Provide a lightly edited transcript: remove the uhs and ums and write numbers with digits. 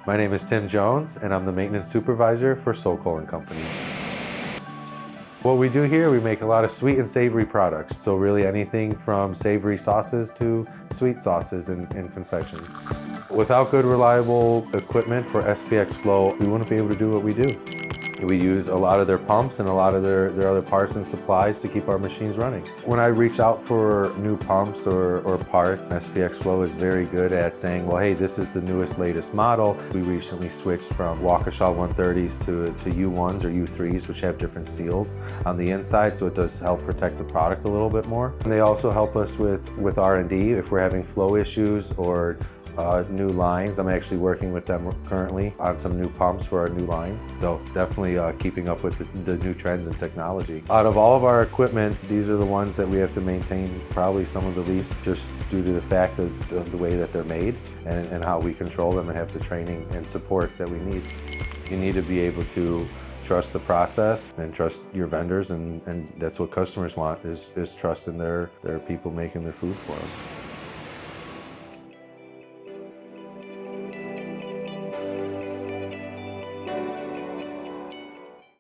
My name is Tim Jones, and I'm the maintenance supervisor for Sokol and Company. What we do here, we make a lot of sweet and savory products. So really anything from savory sauces to sweet sauces and confections. Without good, reliable equipment for SPX Flow, we wouldn't be able to do what we do. We use a lot of their pumps and a lot of their other parts and supplies to keep our machines running. When I reach out for new pumps or parts, SPX Flow is very good at saying, well, hey, this is the newest, latest model. We recently switched from Waukesha 130s to U1s or U3s, which have different seals on the inside, so it does help protect the product a little bit more. And they also help us with R&D if we're having flow issues or new lines. I'm actually working with them currently on some new pumps for our new lines. So definitely keeping up with the new trends and technology. Out of all of our equipment, these are the ones that we have to maintain probably some of the least, just due to the fact of the way that they're made and how we control them and have the training and support that we need. You need to be able to trust the process and trust your vendors, and that's what customers want, is trust in their people making their food for them.